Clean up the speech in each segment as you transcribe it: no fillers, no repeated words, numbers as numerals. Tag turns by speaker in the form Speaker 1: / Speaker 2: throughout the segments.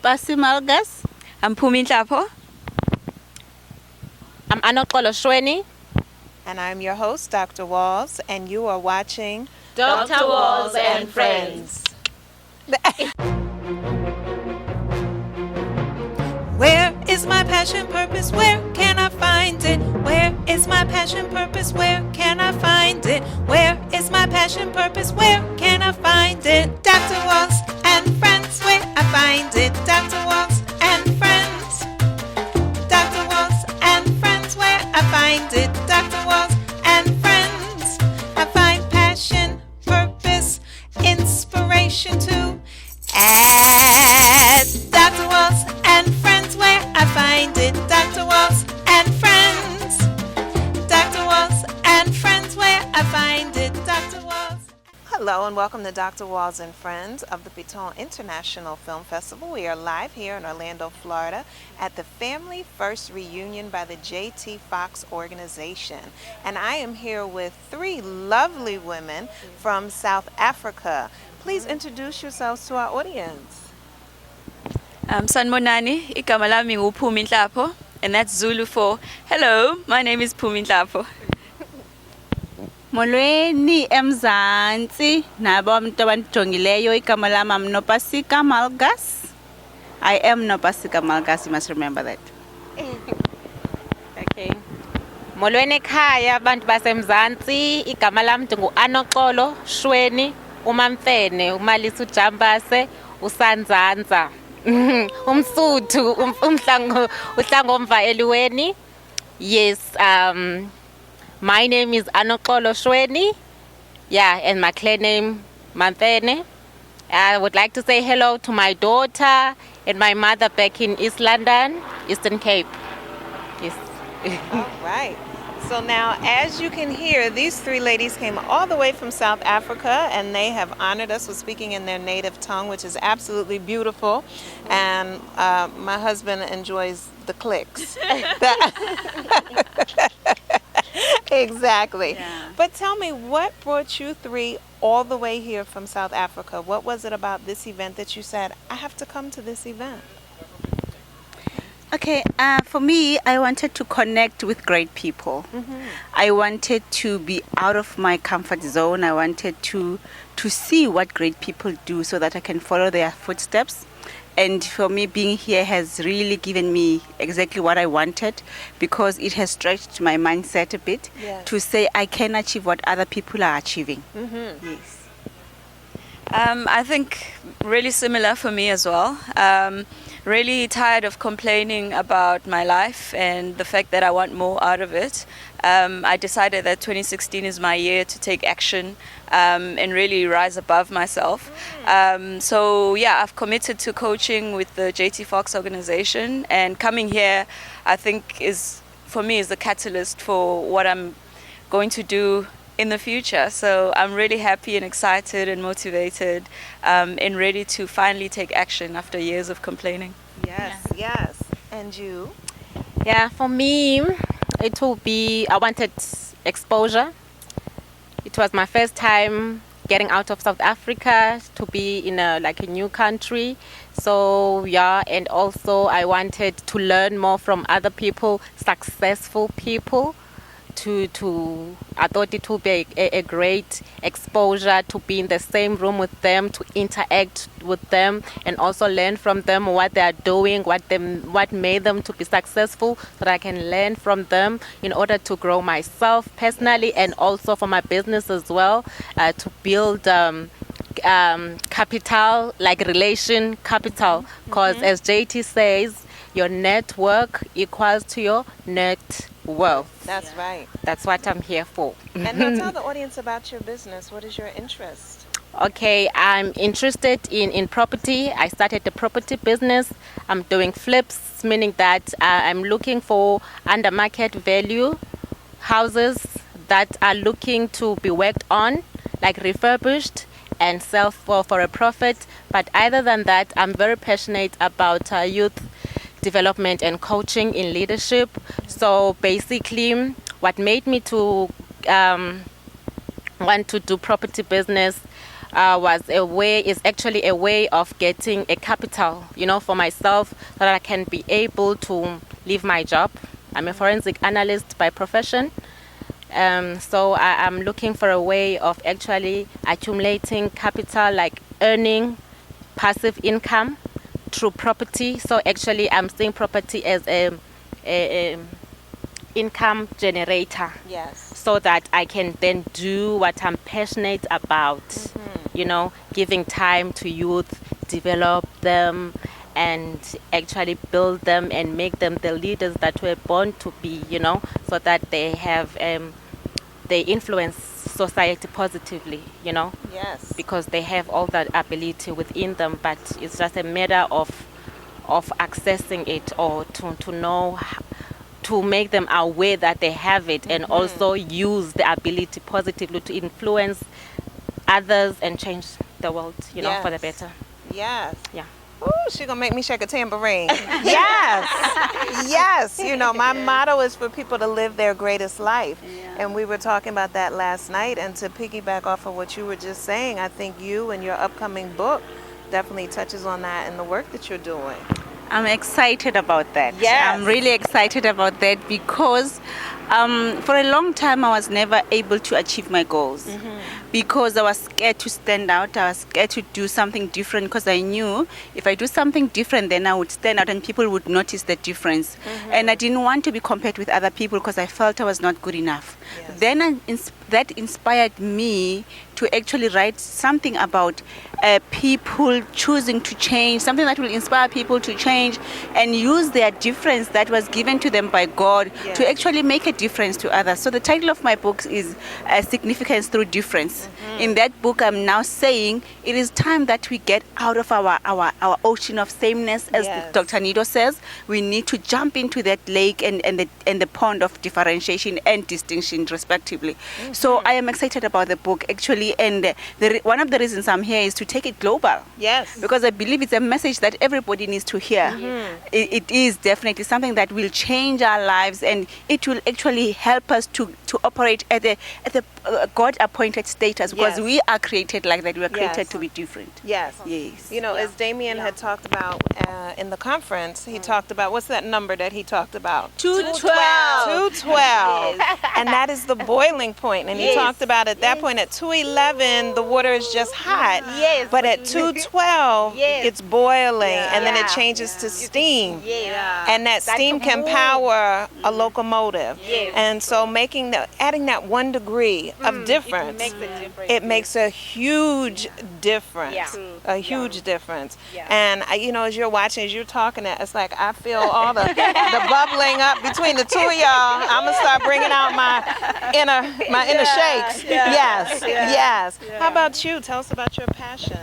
Speaker 1: Pasi Malgas.
Speaker 2: I'm Phumi Nhlapo.
Speaker 3: I'm Anoxolo Shweni.
Speaker 4: And I'm your host, Dr. Walls, and you are watching
Speaker 3: Dr. Walls and Friends.
Speaker 5: Where is my passion, purpose? Where can I find it? Where is my passion, purpose? Where can I find it? Where is my passion, purpose? Where can I find it? Dr. Walls and Friends, where I find it? Dr. Walls and Friends. Dr. Walls and Friends, where I find it? Dr. Walls and Friends. I find passion, purpose, inspiration too. At Dr. Walls and Friends, where I find it. Dr. Walls and Friends. Dr. Walls and Friends, where I find it. Dr. Walls.
Speaker 4: Hello and welcome to Dr. Walls and Friends of the Piton International Film Festival. We are live here in Orlando, Florida at the Family First Reunion by the FOXX organization. And I am here with three lovely women from South Africa. Please introduce yourselves to our audience.
Speaker 2: Sanibonani, igama lami nguPhumi Nhlapo, and that's Zulu for hello, my name is Phumi Nhlapo.
Speaker 1: Molweni emzansi nabo abantu abanjongileyo igama lami am Nopasika Malgas. I am Nopasika Malgas, you must remember that.
Speaker 3: Okay. Molweni ekhaya abantu basemzansi, igama lami ngu-Anoxolo Shweni, uMamfene, uMalisa uJambase, uSanzanza. Umsuthu, uhlangomva eliweni. Yes, my name is Anoxolo Shweni. Yeah, and my clan name Mamfene. I would like to say hello to my daughter and my mother back in East London, Eastern Cape. Yes.
Speaker 4: All right. So now, as you can hear, these three ladies came all the way from South Africa, and they have honored us with speaking in their native tongue, which is absolutely beautiful. And my husband enjoys the clicks. Exactly.
Speaker 1: Yeah.
Speaker 4: But tell me, what brought you three all the way here from South Africa? What was it about this event that you said, I have to come to this event?
Speaker 1: Okay, for me, I wanted to connect with great people. I wanted to be out of my comfort zone. I wanted to see what great people do so that I can follow their footsteps. And for me, being here has really given me exactly what I wanted, because it has stretched my mindset a bit to say I can achieve what other people are achieving. Yes.
Speaker 2: I think really similar for me as well. Really tired of complaining about my life and the fact that I want more out of it. I decided that 2016 is my year to take action and really rise above myself. So yeah, I've committed to coaching with the FOXX organization, and coming here I think is, for me, is the catalyst for what I'm going to do in the future. So I'm really happy and excited and motivated and ready to finally take action after years of complaining.
Speaker 4: Yes. And you?
Speaker 3: Yeah, for me, it will be, I wanted exposure. It was my first time getting out of South Africa to be in a new country. So yeah, and also I wanted to learn more from other people, successful people. I thought it would be a great exposure to be in the same room with them, to interact with them, and also learn from them what they are doing, what made them to be successful, so that I can learn from them in order to grow myself personally and also for my business as well, to build capital, like relation capital, because as JT says, your network equals to your net worth.
Speaker 4: That's right.
Speaker 3: That's what I'm here for.
Speaker 4: And now tell the audience about your business. What is your interest?
Speaker 3: Okay, I'm interested in property. I started the property business. I'm doing flips, meaning that I'm looking for under market value houses that are looking to be worked on, like refurbished, and sell for a profit. But other than that, I'm very passionate about youth development and coaching in leadership. So basically, what made me to want to do property business is actually a way of getting a capital, for myself, so that I can be able to leave my job. I'm a forensic analyst by profession. So I'm looking for a way of actually accumulating capital, like earning passive income through property. So actually I'm seeing property as a income generator.
Speaker 4: Yes.
Speaker 3: So that I can then do what I'm passionate about, giving time to youth, develop them, and actually build them and make them the leaders that we're born to be, so that they have, they influence society positively,
Speaker 4: Yes.
Speaker 3: because they have all that ability within them, but it's just a matter of accessing it, or to know to make them aware that they have it, and also use the ability positively to influence others and change the world, for the better.
Speaker 4: Yes.
Speaker 3: Yeah.
Speaker 4: Ooh, she gonna make me shake a tambourine. Yes. Yes. My motto is for people to live their greatest life. And we were talking about that last night. And to piggyback off of what you were just saying, I think you and your upcoming book definitely touches on that in the work that you're doing.
Speaker 1: I'm excited about that.
Speaker 4: Yes.
Speaker 1: I'm really excited about that because for a long time I was never able to achieve my goals because I was scared to stand out. I was scared to do something different because I knew if I do something different, then I would stand out and people would notice the difference. And I didn't want to be compared with other people because I felt I was not good enough.
Speaker 4: Yes.
Speaker 1: Then that inspired me to actually write something about people choosing to change, something that will inspire people to change and use their difference that was given to them by God to actually make a difference to others. So the title of my book is Significance Through Difference. In that book, I'm now saying it is time that we get out of our ocean of sameness, as Dr. Nido says. We need to jump into that lake and the pond of differentiation and distinction, respectively. So I am excited about the book, actually, and one of the reasons I'm here is to take it global.
Speaker 4: Yes.
Speaker 1: Because I believe it's a message that everybody needs to hear. It is definitely something that will change our lives, and it will actually help us to operate at the God-appointed status, because we are created like that. We are created to be different.
Speaker 4: Yes.
Speaker 1: Yes.
Speaker 4: As Damien had talked about in the conference, he talked about, what's that number that he talked about?
Speaker 1: 212.
Speaker 4: 212. And that is the boiling point. And he talked about at that point at 211, the water is just hot.
Speaker 3: Yes.
Speaker 4: But at 212, it's boiling, and then it changes to steam. And that steam can power a locomotive. And so adding that 1 degree of difference, it makes a huge difference. A huge difference. And as you're watching, as you're talking, it's like I feel all the bubbling up between the two of y'all. I'm gonna start bringing out my inner shakes. Yes. How about you? Tell us about your passion.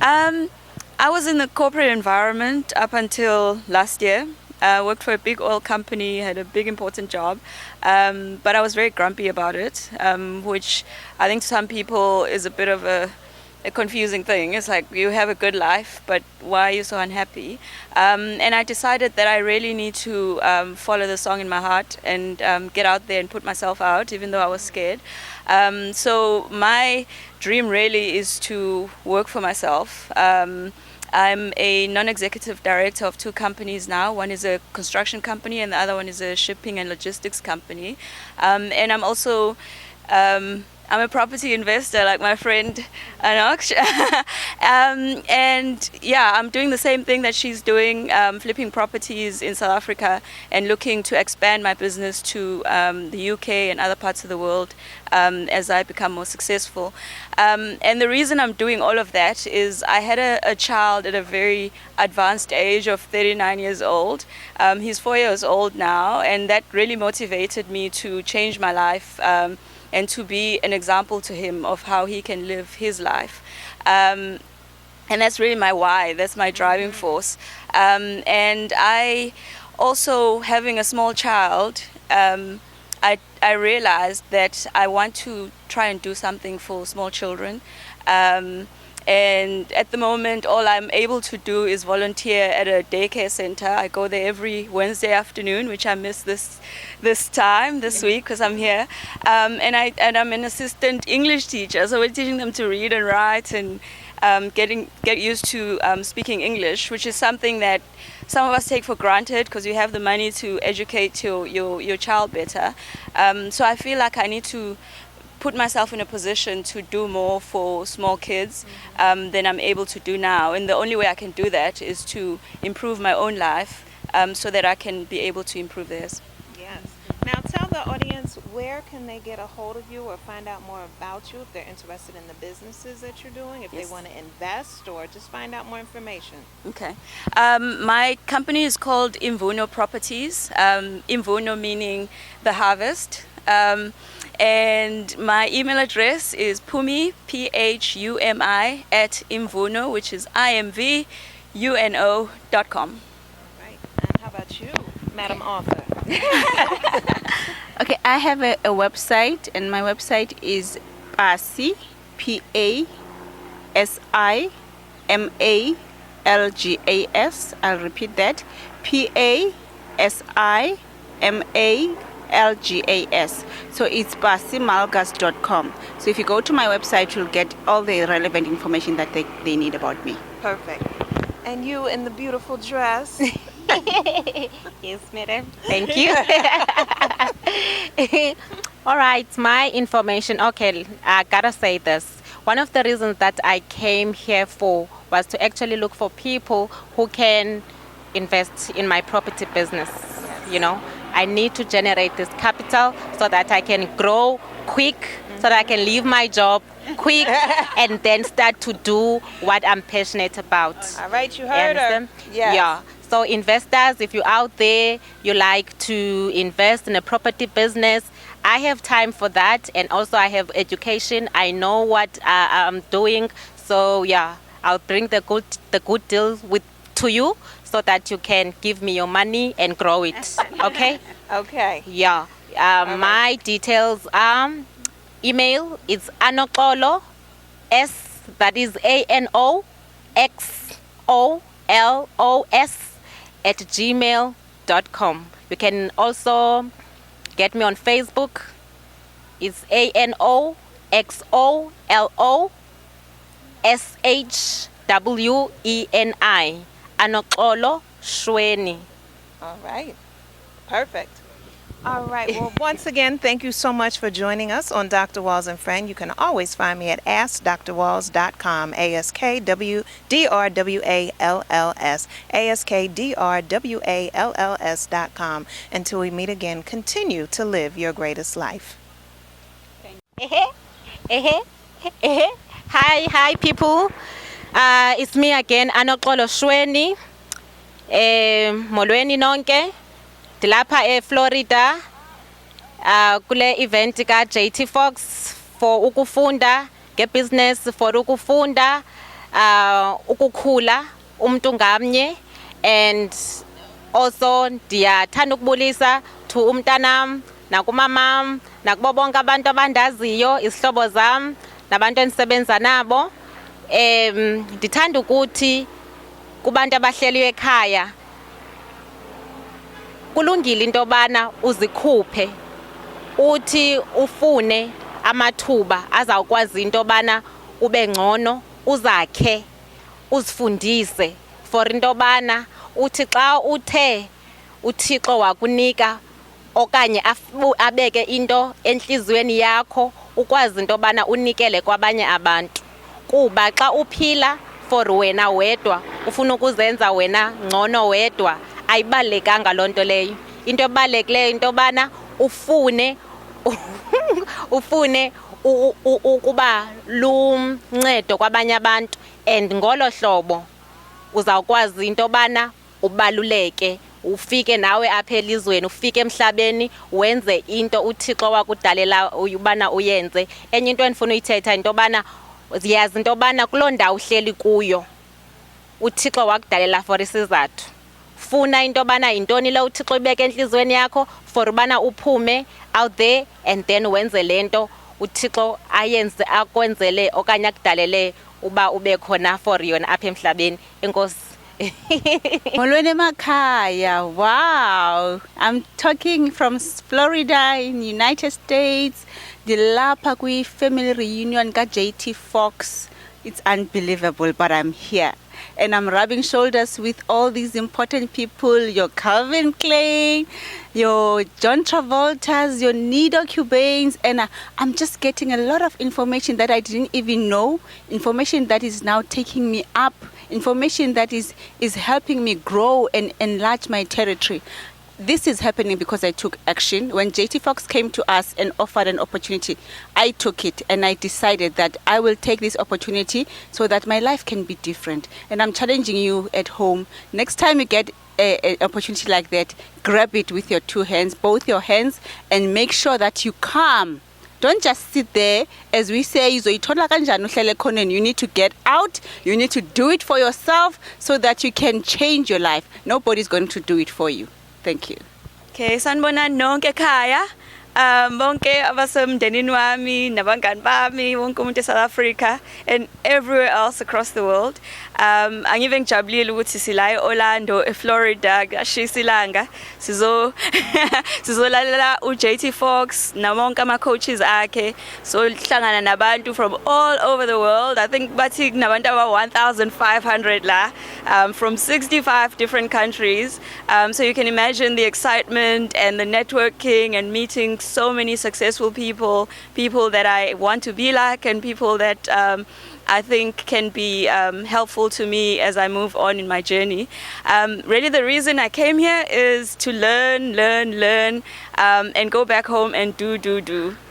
Speaker 2: I was in the corporate environment up until last year. I worked for a big oil company, had a big important job, but I was very grumpy about it, which I think to some people is a bit of a confusing thing. It's like, you have a good life, but why are you so unhappy? And I decided that I really need to follow the song in my heart and get out there and put myself out, even though I was scared. So my dream really is to work for myself. I'm a non-executive director of 2 companies now. One is a construction company and the other one is a shipping and logistics company. And I'm also I'm a property investor, like my friend Anoksh. And I'm doing the same thing that she's doing, flipping properties in South Africa and looking to expand my business to the UK and other parts of the world as I become more successful. And the reason I'm doing all of that is I had a child at a very advanced age of 39 years old. He's 4 years old now, and that really motivated me to change my life and to be an example to him of how he can live his life. And that's really my why, that's my driving force. And I also, having a small child, I realized that I want to try and do something for small children. And at the moment, all I'm able to do is volunteer at a daycare center. I go there every Wednesday afternoon, which I miss this week because I'm here. And I'm an assistant English teacher, so we're teaching them to read and write and get used to speaking English, which is something that some of us take for granted because you have the money to educate your child better. So I feel like I need to put myself in a position to do more for small kids than I'm able to do now. And the only way I can do that is to improve my own life so that I can be able to improve theirs.
Speaker 4: Yes. Now tell the audience, where can they get a hold of you or find out more about you if they're interested in the businesses that you're doing, if they want to invest or just find out more information?
Speaker 2: Okay. My company is called Imvuno Properties. Imvuno meaning the harvest. And my email address is Phumi, PHUMI, @imvuno, which is IMVUNO.com.
Speaker 4: Right. And how about you, Madam Author?
Speaker 1: Okay, I have a website, and my website is PASI, PASIMALGAS. I'll repeat that, PASIMALGAS. So it's pasimalgas.com. So if you go to my website, you'll get all the relevant information that they need about me.
Speaker 4: Perfect. And you in the beautiful dress.
Speaker 3: Yes, madam. Thank you. All right, my information. Okay, I gotta say this. One of the reasons that I came here for was to actually look for people who can invest in my property business. You know, I need to generate this capital so that I can grow quick, so that I can leave my job quick and then start to do what I'm passionate about.
Speaker 4: All right, you heard her.
Speaker 3: Yes. Yeah. So investors, if you're out there, you like to invest in a property business, I have time for that, and also I have education. I know what I'm doing. So yeah, I'll bring the good deals to you so that you can give me your money and grow it. Okay?
Speaker 4: Okay.
Speaker 3: Yeah. My details are email is anoxolo, that is ANOXOLOS @gmail.com. You can also get me on Facebook. It's ANOXOLOSHWENI, Anoxolo Shweni.
Speaker 4: All right. Perfect. All right. Well, once again, thank you so much for joining us on Dr. Walls and Friend. You can always find me at AskDrWalls.com, AskDrWalls, AskDrWalls.com. Until we meet again, continue to live your greatest life.
Speaker 3: Hi people. It's me again, Anoxolo Shweni. Molweni nonke. Dilapha eFlorida kule event ka JT FOXX for ukufunda ngebusiness, for ukufunda ukukhula umuntu ngamnye, and also ndiyathanda ukubulisa to umntanam nakumamam nakubo bonke abantu abandaziyo, isihlobo zam nabantu endisebenza nabo. Ndithanda ukuthi kubantu abahleliwe ekhaya kulungile into bana uzikhuphe, uthi ufune amathuba azawukwazi into bana ube ngcono, uzakhe, uzifundise for into bana uthi xa uthe uThixo wakunika okanye abeke into enhlizweni yakho, ukwazi into bana unikele kwabanye abantu. Kuba xa uphila for wena wedwa, ufuna ukuzenza wena ngcono wedwa, ayibalekanga lonto leyo. Into ebalulekileyo into bana ufune ukuba luncedo kwabanye abantu, and ngolo hlobo uzawukwazi into bana ubaluleke, ufike nawe apha elizweni, ufike emhlabeni wenze into uThixo wakudalela ubana uyenze. Enye into endifuna uyithetha into bana ziyazi into bana kuloo ndawo uhleli kuyo uThixo wakudalela for isizathu. Funa into bana intoni le uThixo ibeke enhlizweni yakho for bana uphume out there and then wenze lento uThixo ayenze akwenzele okanye akudalele uba ube khona for yona apha emhlabeni. Enkosi.
Speaker 1: Molweni Makaya, wow. I'm talking from Florida in United States. Dilapha kwi family reunion ka JT FOXX. It's unbelievable, but I'm here. And I'm rubbing shoulders with all these important people, your Calvin Klein, your John Travoltas, your Nido Cubanes, and I'm just getting a lot of information that I didn't even know, information that is now taking me up, information that is helping me grow and enlarge my territory. This is happening because I took action. When JT FOXX came to us and offered an opportunity, I took it and I decided that I will take this opportunity so that my life can be different. And I'm challenging you at home. Next time you get an opportunity like that, grab it with your two hands, both your hands, and make sure that you come. Don't just sit there. As we say, you need to get out. You need to do it for yourself so that you can change your life. Nobody's going to do it for you. Thank you.
Speaker 2: Okay, sanibonani nonke ekhaya. Bonke abasemndenini wami nabangani bami wonke umuntu eSouth Africa and everywhere else across the world. Angive ngijabulile ukuthi sila eOrlando eFlorida kashisa ilanga sizolalela uJT FOXX nawonke ama coaches akhe so hlangana nabantu from all over the world. I think bathi kunabantu aba 1500 la from 65 different countries. So you can imagine the excitement and the networking and meeting so many successful people that I want to be like, and people that I think can be helpful to me as I move on in my journey. Really the reason I came here is to learn, and go back home and do.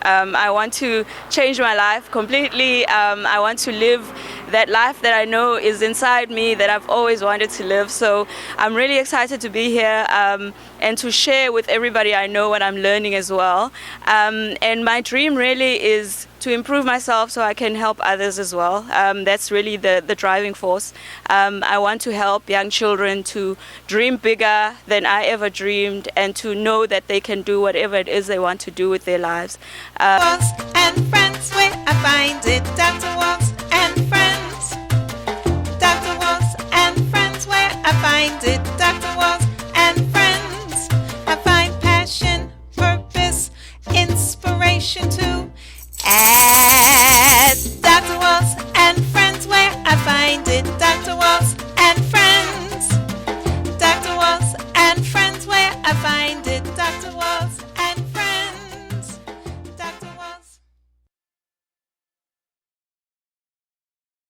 Speaker 2: I want to change my life completely. I want to live that life that I know is inside me, that I've always wanted to live. So I'm really excited to be here and to share with everybody I know what I'm learning as well. And my dream really is to improve myself so I can help others as well. That's really the driving force. I want to help young children to dream bigger than I ever dreamed and to know that they can do whatever it is they want to do with their lives.
Speaker 5: FOXX and friends, where I find it. Dr. FOXX and friends. Dr. FOXX and friends, where I find it. Dr. FOXX and friends. I find passion, purpose, inspiration to